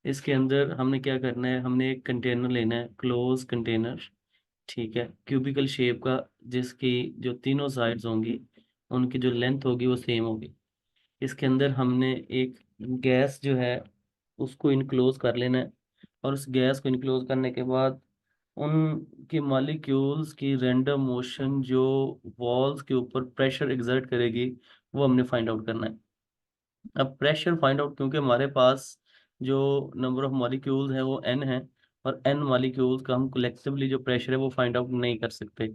इसके अंदर हमने क्या करना है, हमने एक कंटेनर लेना है, क्लोज कंटेनर। ठीक है, क्यूबिकल शेप का, जिसकी जो तीनों साइड्स होंगी उनकी जो लेंथ होगी वो सेम होगी। इसके अंदर हमने एक गैस जो है उसको इनक्लोज कर लेना है। और उस गैस को इनक्लोज करने के बाद उनकी मॉलिक्यूल्स की रैंडम मोशन जो वॉल्स के ऊपर प्रेशर एक्सर्ट करेगी वो हमने फाइंड आउट करना है। अब प्रेशर फाइंड आउट, क्योंकि हमारे पास जो नंबर ऑफ मॉलिक्यूल्स है वो n है, और n मॉलिक्यूल्स का हम कलेक्टिवली जो प्रेशर है वो फाइंड आउट नहीं कर सकते।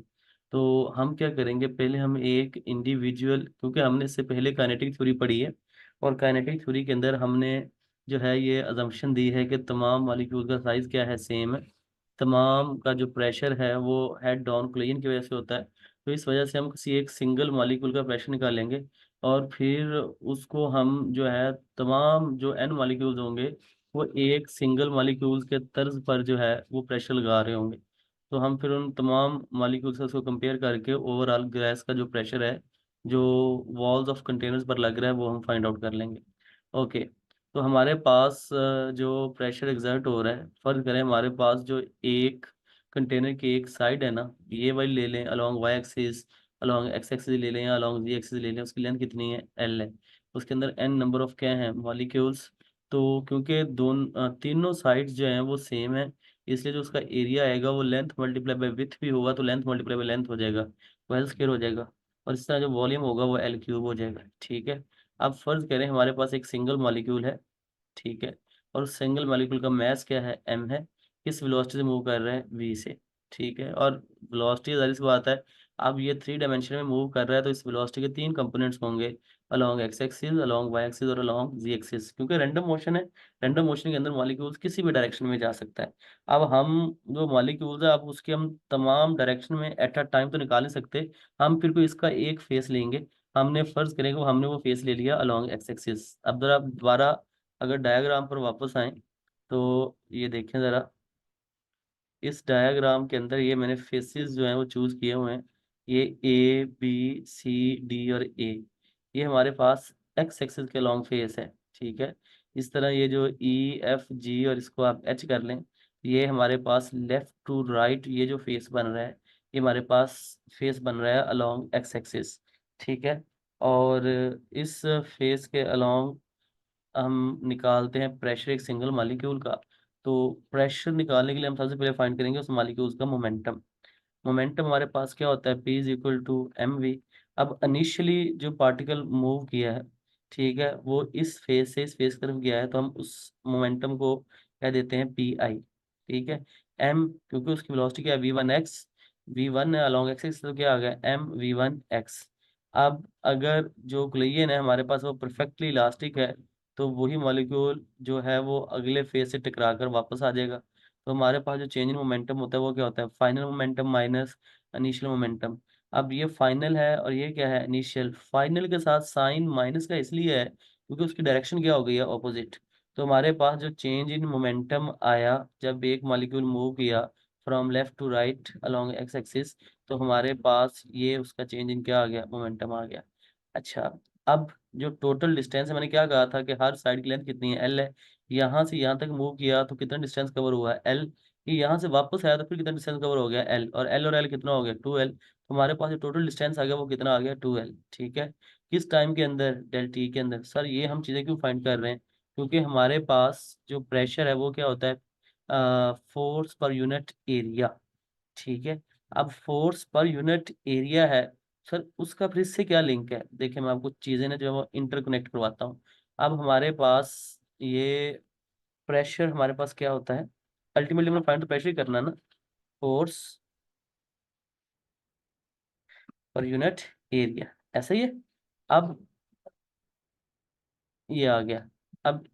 तो हम क्या करेंगे, पहले हम एक इंडिविजुअल, क्योंकि हमने इससे पहले काइनेटिक थ्योरी पढ़ी है, और काइनेटिक थ्योरी के अंदर हमने जो है ये अजम्पशन दी है कि तमाम मॉलिक्यूल का साइज क्या है, सेम है। तमाम का जो प्रेशर है वो हेड डाउन कोलिजन की वजह से होता है। तो इस वजह से हम किसी एक सिंगल मॉलिक्यूल का प्रेशर निकालेंगे, और फिर उसको हम जो है तमाम जो एन मॉलिक्यूल्स होंगे वो एक सिंगल मॉलिक्यूल्स के तर्ज पर जो है वो प्रेशर लगा रहे होंगे। तो हम फिर उन तमाम मॉलिक्यूल्स से उसको कंपेयर करके ओवरऑल गैस का जो प्रेशर है जो वॉल्स ऑफ कंटेनर्स पर लग रहा है वो हम फाइंड आउट कर लेंगे। ओके। तो हमारे पास जो प्रेशर एग्जर्ट हो रहा है, फर्ज करें हमारे पास जो एक कंटेनर की एक साइड है ना, ये वाली ले लें along Y axis, along X axis ले लें या अलोंग जी एक्सिस ले लें, उसकी लेंथ कितनी है, एल है। उसके अंदर एन नंबर ऑफ क्या है, मॉलिक्यूल्स। तो क्योंकि तीनों साइड्स जो हैं वो सेम है, इसलिए जो उसका एरिया आएगा वो लेंथ मल्टीप्लाई बाय विड्थ भी होगा, तो लेंथ मल्टीप्लाई बाय लेंथ हो जाएगा, वो एल स्क्वायर हो जाएगा। और इस तरह जो वॉल्यूम होगा वो एल क्यूब हो जाएगा। ठीक है। अब फर्ज करें हमारे पास एक सिंगल मॉलिक्यूल है। ठीक है। और उस सिंगल मॉलिक्यूल का मास क्या है, एम है। किस वेलोसिटी से मूव कर रहा है, वी से। ठीक है। और वेलोसिटी जाहिर सी बात है, अब ये थ्री डायमेंशन में मूव कर रहा है तो इस वेलोसिटी के तीन कंपोनेंट्स होंगे, along X axis, along Y axis और अलोंग जी एक्सिस, क्योंकि रैंडम मोशन है। रैंडम मोशन के अंदर मॉलिक्यूल्स किसी भी डायरेक्शन में जा सकता है। अब हम जो मॉलिक्यूल्स है, अब उसके हम तमाम डायरेक्शन में एट अ टाइम तो निकाल नहीं सकते। हम फिर कोई इसका एक फेस लेंगे। हमने फर्ज करेंगे हमने वो फेस ले लिया अलोंग एक्स एक्सिस। अब जरा आप दोबारा अगर डायग्राम पर वापस आए तो ये देखें ज़रा, इस डायग्राम के अंदर ये मैंने फेसेस जो हैं वो चूज़ किए हुए हैं। ये ए बी सी डी और ए, ये हमारे पास एक्स एक्सिस के लॉन्ग फेस है। ठीक है। इस तरह ये जो ई एफ जी और इसको आप एच कर लें, ये हमारे पास लेफ्ट टू राइट ये जो फेस बन रहा है, ये हमारे पास फेस बन रहा है अलोंग एक्स एक्सिस। ठीक है। और इस फेस के अलोंग हम निकालते हैं प्रेशर एक सिंगल मॉलिक्यूल का। तो प्रेशर निकालने के लिए हम सबसे पहले फाइंड करेंगे उस मॉलिक्यूल्स का मोमेंटम। मोमेंटम हमारे पास क्या होता है, P is equal to M V. अब इनिशियली जो पार्टिकल मूव किया है, ठीक है, वो इस फेज से इस फेज की तरफ गया है, तो हम उस मोमेंटम को कह देते हैं पी आई। ठीक है। एम, क्योंकि उसकी वेलोसिटी क्या है, V one X, V one है अलॉन्ग एक्सिस, तो क्या आ गया, एम वी वन एक्स। अब अगर जो ग्लेयन है हमारे पास वो परफेक्टली इलास्टिक है, तो वही मॉलिक्यूल जो है वो अगले फेज से टकरा कर वापस आ जाएगा। तो हमारे पास जो चेंज इन मोमेंटम होता है वो क्या होता है, final momentum minus initial momentum. अब ये फाइनल है और ये क्या है, इनिशियल। फाइनल के साथ साइन माइनस का इसलिए है क्योंकि उसकी डायरेक्शन क्या हो गई है, ऑपोजिट। तो हमारे पास जो चेंज इन मोमेंटम आया जब एक मॉलिक्यूल मूव किया from left to right along X axis, तो हमारे पास ये उसका चेंज इन क्या आ गया, मोमेंटम आ गया। अच्छा। अब जो टोटल डिस्टेंस है, मैंने क्या कहा था कि हर साइड की लेंथ कितनी है, एल है। यहाँ से यहाँ तक मूव किया तो कितना डिस्टेंस कवर हुआ है, एल। ये यहाँ से वापस आया तो फिर कितना डिस्टेंस कवर हो गया, एल। और एल कितना हो गया, टू एल। तो हमारे पास जो टोटल डिस्टेंस आ गया वो कितना आ गया, टू एल। ठीक है। किस टाइम के अंदर, डेल टी के अंदर। सर ये हम चीज़ें क्यों फाइंड कर रहे हैं, क्योंकि हमारे पास जो प्रेशर है वो क्या होता है, फोर्स पर यूनिट एरिया। ठीक है। अब फोर्स पर यूनिट एरिया है, सर उसका फिर इससे क्या लिंक है, देखिए मैं आपको चीजें ना जो है वो इंटरकनेक्ट करवाता हूँ। अब हमारे पास ये प्रेशर हमारे पास क्या होता है, अल्टीमेटली हमें फाइंड तो प्रेशर ही करना है ना, फोर्स पर यूनिट एरिया, ऐसा ही है। अब ये आ गया। अब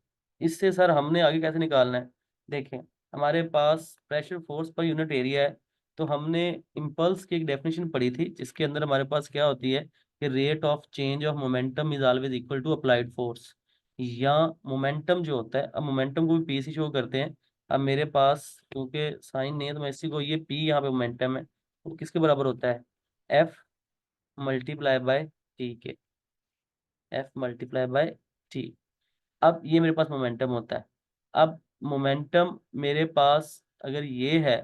इससे सर हमने आगे कैसे निकालना है, देखें हमारे पास pressure force per unit area है, तो हमने इम्पल्स की एक डेफिनेशन पढ़ी थी जिसके अंदर हमारे पास क्या होती है कि rate of change of momentum is always equal to applied force. या मोमेंटम जो होता है, अब मोमेंटम को भी पी से शो करते हैं। अब मेरे पास क्योंकि साइन नहीं है तो मैं इसी को, ये पी यहाँ पे मोमेंटम है, तो किसके बराबर होता है, एफ मल्टीप्लाई बाय टी के, एफ मल्टीप्लाई बाय टी। अब ये मेरे पास मोमेंटम होता है। अब मोमेंटम मेरे पास अगर ये है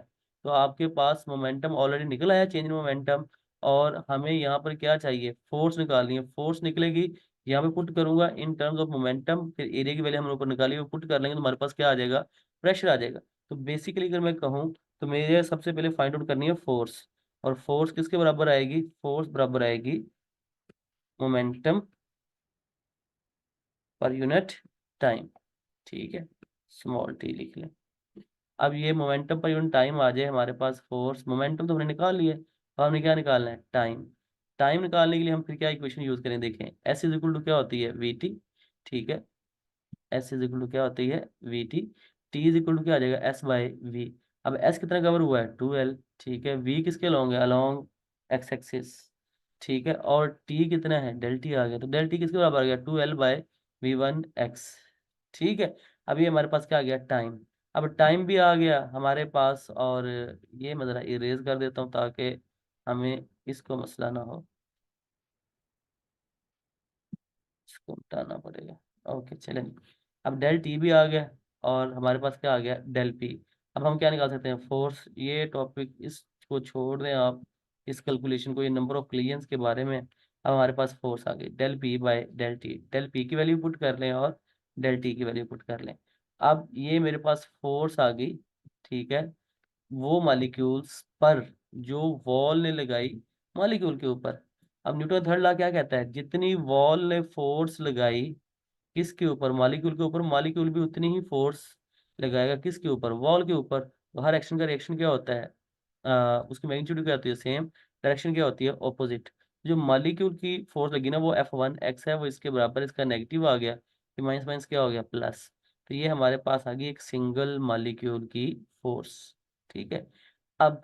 तो आपके पास मोमेंटम ऑलरेडी निकल आया, चेंज इन मोमेंटम। और हमें यहाँ पर क्या चाहिए, फोर्स निकालनी है। फोर्स निकलेगी, यहाँ पे पुट करूंगा इन टर्म्स ऑफ मोमेंटम, फिर एरिया की वैल्यू हमने ऊपर निकाली, वो पुट कर लेंगे तो हमारे पास क्या आ जाएगा, प्रेशर आ जाएगा। तो बेसिकली अगर मैं कहूँ तो मेरे सबसे पहले फाइंड आउट करनी है फोर्स। और फोर्स किसके बराबर आएगी, फोर्स बराबर आएगी मोमेंटम पर यूनिट टाइम। ठीक है, स्मॉल टी लिख लें। अब ये मोमेंटम पर यूनिट टाइम आ जाए हमारे पास, फोर्स मोमेंटम तो हमने निकाल लिया, अब हमने क्या निकालना है, टाइम। टाइम निकालने के लिए हम फिर क्या इक्वेशन यूज करें, देखें एस इज इक्वल टू क्या होती है, वी टी। ठीक है, एस इज इक्वल टू क्या होती है, V T. T is equal to क्या आ जाएगा, एस बाई वी। अब एस कितना कवर हुआ है, टू एल। ठीक है, वी किसके अलॉन्ग है, अलॉन्ग एक्स एक्सिस। ठीक है, और टी कितना है, डेल टी आ गया, तो डेल टी किसके बराबर आ गया, two L by V one X. ठीक है, अब ये हमारे पास क्या आ गया, टाइम। अब टाइम भी आ गया हमारे पास, और ये मैं जरा इरेज कर देता हूँ ताकि हमें इसको मसला ना हो, इसको हटाना पड़ेगा। ओके चलें, अब डेल टी भी आ गया, और हमारे पास क्या आ गया, डेल पी। अब हम क्या निकाल सकते हैं, फोर्स। ये टॉपिक इसको छोड़ दें आप, इस कैलकुलेशन को, ये नंबर ऑफ क्लियंस के बारे में। अब हमारे पास फोर्स आ गई, del P by del T. Del P की वैल्यू पुट कर लें और डेल टी की वैल्यू पुट कर लें। अब ये मेरे पास फोर्स आ गई। ठीक है, वो मॉलिक्यूल्स पर जो वॉल ने लगाई मॉलिक्यूल के ऊपर। अब न्यूटन का थर्ड लॉ क्या कहता है, जितनी वॉल ने फोर्स लगाई किसके ऊपर, मॉलिक्यूल के ऊपर, मॉलिक्यूल भी उतनी ही फोर्स लगाएगा किसके ऊपर, वॉल के ऊपर। तो हर एक्शन का रिएक्शन क्या होता है, उसकी मैग्नीट्यूड क्या होती है, सेम। डायरेक्शन क्या होती है, ऑपोजिट। जो मॉलिक्यूल की फोर्स लगी ना वो F1x है, वो इसके बराबर, इसका नेगेटिव आ गया, फिर माइनस माइनस क्या हो गया, प्लस। तो ये हमारे पास आ गई एक सिंगल मॉलिक्यूल की फोर्स। ठीक है, अब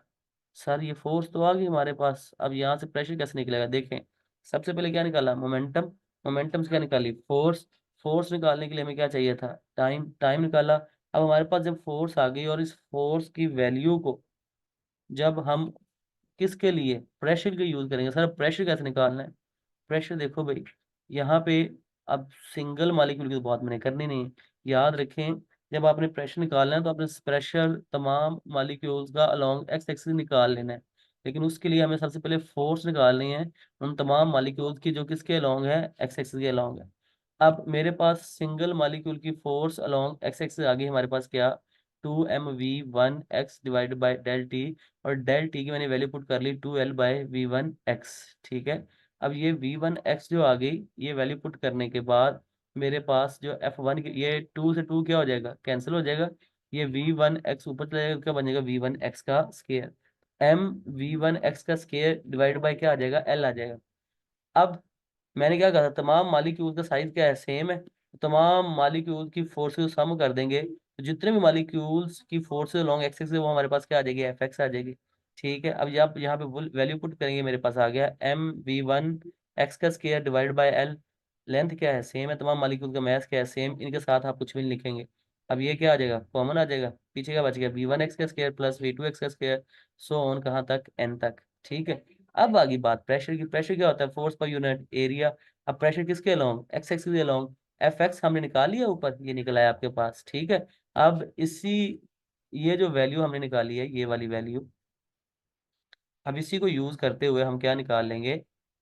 सर ये फोर्स तो आ गई हमारे पास, अब यहाँ से प्रेशर कैसे निकलेगा, देखें। सबसे पहले क्या निकाला, मोमेंटम। मोमेंटम से क्या निकाली, फोर्स। फोर्स निकालने के लिए हमें क्या चाहिए था, टाइम। टाइम निकाला। अब हमारे पास जब फोर्स आ गई, और इस फोर्स की वैल्यू को जब हम किसके लिए, प्रेशर के यूज करेंगे, सर प्रेशर कैसे निकालना है। प्रेशर देखो भाई, यहाँ पे अब सिंगल मॉलिक्यूल की तो बात मैंने करनी नहीं है। याद रखें, जब आपने प्रेशर निकालना है तो आपने प्रेशर तमाम मॉलिक्यूल्स का अलोंग एक्स एक्सिस निकाल लेना है। लेकिन उसके लिए हमें सबसे पहले फोर्स निकालनी है उन तमाम मॉलिक्यूल्स की जो किसके अलोंग है, एक्स एक्सिस के अलोंग है। अब मेरे पास सिंगल मॉलिक्यूल की फोर्स अलोंग एक्स एक्सिस आ गई हमारे पास, क्या, two M V one X divided by del T. और डेल टी की मैंने वैल्यू पुट कर ली, two L by V one X. ठीक है, अब ये V1x जो आ गई, ये वैल्यू पुट करने के बाद मेरे पास जो F1 की, ये टू से टू क्या हो जाएगा, कैंसिल हो जाएगा। ये V1x ऊपर चला जाएगा, क्या बन जाएगा, V1x का स्केयर। M V1x का स्केयर डिवाइड बाय क्या आ जाएगा, L आ जाएगा। अब मैंने क्या कहा था, तमाम मॉलिक्यूल का साइज क्या है, सेम है। तो तमाम मॉलिक्यूल की फोर्सेस सम कर देंगे, तो जितने भी मॉलिक्यूल्स की फोर्सेस लॉन्ग एक्सिस है वो हमारे पास क्या आ जाएगी, एफ एक्स आ जाएगी। ठीक है, अब यहाँ पे वैल्यू पुट करेंगे, मेरे पास आ गया एम वी वन एक्स का square divide by L. Length क्या है, सेम है, तमाम मॉलिक्यूल का मास क्या है, सेम। इनके साथ आप कुछ भी नहीं लिखेंगे। अब ये क्या आ जाएगा, कॉमन आ जाएगा, पीछे क्या बच गया, V1x का स्क्वायर प्लस V2x का स्क्वायर, सो ऑन कहाँ तक, एन तक। ठीक है, अब आगे बात प्रेशर की। प्रेशर क्या होता है, फोर्स पर यूनिट एरिया। अब प्रेशर किसके अलोंग, एक्स एक्सिस के अलोंग। एफ एक्स हमने निकाल लिया ऊपर, ये निकला है आपके पास। ठीक है, अब इसी, ये जो वैल्यू हमने निकाली है, ये वाली वैल्यू, अब इसी को यूज करते हुए हम क्या निकाल लेंगे,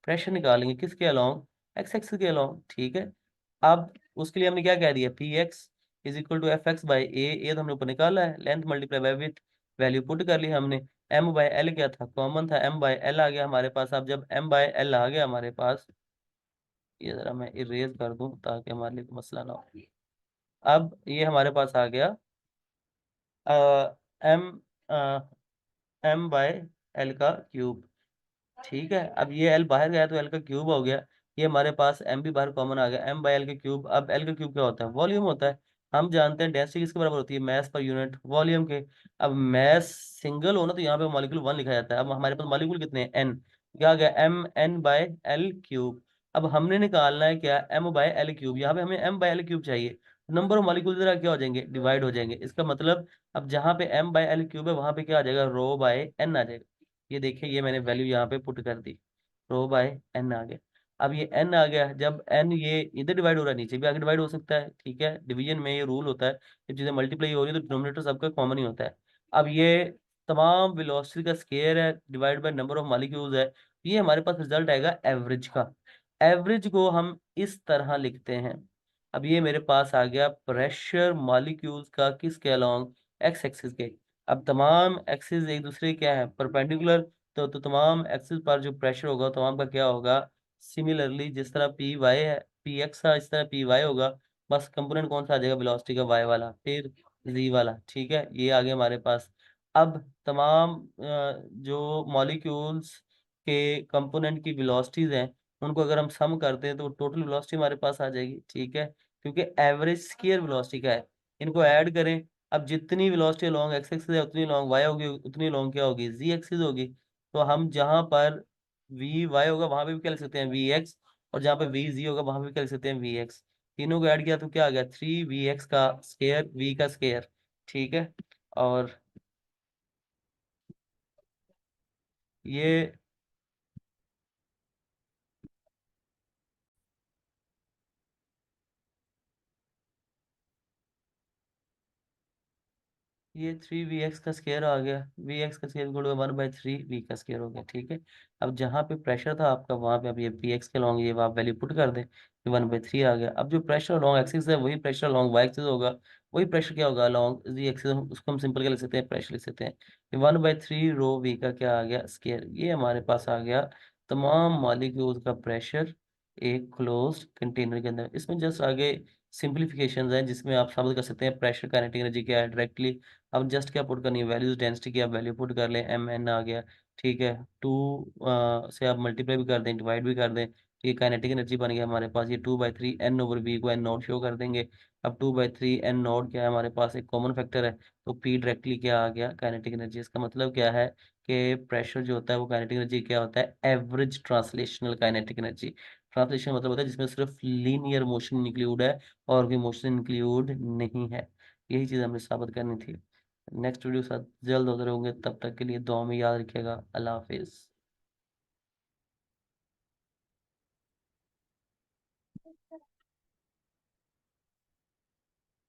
प्रेशर निकालेंगे किसके अलोंग, एक्स एक्सिस के अलोंग। ठीक है, अब उसके लिए हमने क्या कह दिया, P X is equal to F X by A तो हमने ऊपर निकाला है, length multiply by with, value put कर ली हमने। एम बाई एल क्या था, कॉमन था, एम बाई एल आ गया हमारे पास। अब जब एम बाई एल आ गया हमारे पास, ये जरा मैं इरेज कर दूं ताकि हमारे लिए कोई मसला ना हो। अब ये हमारे पास आ गया एम एम बाय एल का क्यूब। ठीक है, अब ये एल बाहर गया तो एल का क्यूब हो गया। ये हमारे पास एम भी बाहर कॉमन आ गया, एम बाय एल के क्यूब। अब एल का क्यूब क्या होता है, वॉल्यूम होता है। हम जानते हैं डेंसिटी किसके बराबर होती है, मैस पर यूनिट वॉल्यूम के। अब मैस सिंगल हो ना तो यहाँ पे मॉलिक्यूल वन लिखा जाता है। अब हमारे पास मॉलिक्यूल कितने हैं, एन। क्या आ गया, M N by L cube. अब हमने निकालना है क्या, एम बाय एल क्यूब। यहाँ पे हमें एम बाय एल क्यूब चाहिए। नंबर ऑफ मॉलिक्यूल जरा क्या हो जाएंगे, डिवाइड हो जाएंगे। इसका मतलब अब जहाँ पे एम बाय एल क्यूब है वहां पे क्या आ जाएगा, रो बाय एन आ जाएगा। ये देखिए, ये मैंने वैल्यू यहाँ पे पुट कर दी, रो बाय एन आ गया। अब ये n आ गया, जब n ये इधर डिवाइड हो रहा है, नीचे भी आगे डिवाइड हो सकता है, ठीक है। डिवीजन में ये रूल होता है, जब चीजें मल्टीप्लाई हो रही है तो डिनोमिनेटर सबका कॉमन ही होता है। अब ये तमाम वेलोसिटी का स्केयर है divide by number of molecules है, ये हमारे पास रिजल्ट आएगा एवरेज का। एवरेज को हम इस तरह लिखते हैं। अब ये मेरे पास आ गया प्रेशर मॉलिक्यूल्स का किसके अलोंग, एक्स एक्सिस के। अब तमाम एक्सिस एक दूसरे क्या है, परपेंडिकुलर। तो तमाम एक्सिस पर जो प्रेशर होगा तमाम का क्या होगा, सिमिलरली जिस तरह पी वाई है, पी एक्स था, इस तरह पी वाई होगा। बस कंपोनेंट कौन सा आ जाएगा, वेलोसिटी का वाई वाला, फिर जी वाला, ठीक है। ये आ गया हमारे पास। अब तमाम जो मॉलिक्यूल्स के कंपोनेंट की वेलोसिटीज हैं, उनको अगर हम सम करते हैं तो टोटल वेलोसिटी हमारे पास आ जाएगी, ठीक है। क्योंकि एवरेज स्केयर वेलोसिटी का है, इनको ऐड करें। अब जितनी वेलोसिटी लॉन्ग एक्स एक्सिस है उतनी लॉन्ग वाई होगी, उतनी लॉन्ग क्या होगी, जी एक्सिस होगी। तो हम जहां पर वी वाई होगा वहां पे भी क्या लिख सकते हैं, वी एक्स। और जहां पे वी जी होगा वहां पे भी क्या लिख सकते हैं, वी एक्स। तीनों को ऐड किया तो क्या आ गया, 3 वी एक्स का स्केयर, वी का स्केयर, ठीक है। और ये ये 3 वी एक्स का स्केयर आ गया, वी एक्स का स्केयर गुणा 1/3 वी का स्केयर हो गया, ठीक है। अब जहाँ पे प्रेशर था आपका वहां पे अब ये पी एक्स के लॉन्ग ये आप वैल्यू पुट कर दें, ये 1/3 आ गया। अब जो प्रेशर लॉन्ग एक्सिस है वही प्रेशर लॉन्ग वाई एक्सिस होगा, वही प्रेशर क्या होगा लॉन्ग जी एक्सिस, उसको हम सिंपल क्या लिख सकते हैं, प्रेशर लिख सकते हैं। ये 1/3 रो वी का क्या आ गया, स्केयर। ये हमारे पास आ गया तमाम मॉलिक्यूल्स का प्रेशर एक क्लोज्ड कंटेनर के अंदर। इसमें जस्ट आगे सिंप्लीफिकेशन है जिसमें आप साबित कर सकते हैं प्रेशर काइनेटिक एनर्जी क्या है डायरेक्टली। अब जस्ट क्या पुट करनी है, वैल्यूज डेंसिटी की आप वैल्यू पुट कर लें, एम एन आ गया, ठीक है। टू से आप मल्टीप्लाई भी कर दें, डिवाइड भी कर दें, तो ये काइनेटिक एनर्जी बन गया हमारे पास। ये 2/3 n/v को एन नॉट शो कर देंगे। अब 2/3 n नॉट क्या है हमारे पास, एक कॉमन फैक्टर है, तो पी डायरेक्टली क्या आ गया, काइनेटिक एनर्जी। इसका मतलब क्या है कि प्रेशर जो होता है वो काइनेटिक एनर्जी क्या होता है, average translational kinetic energy. Translation मतलब होता है जिसमें सिर्फ लीनियर मोशन इंक्लूड है और कोई मोशन इंक्लूड नहीं है। यही चीज़ हमें साबित करनी थी। नेक्स्ट वीडियो के साथ जल्द हाजिर होंगे, तब तक के लिए दुआ में याद रखिएगा। अल्लाह हाफिज़।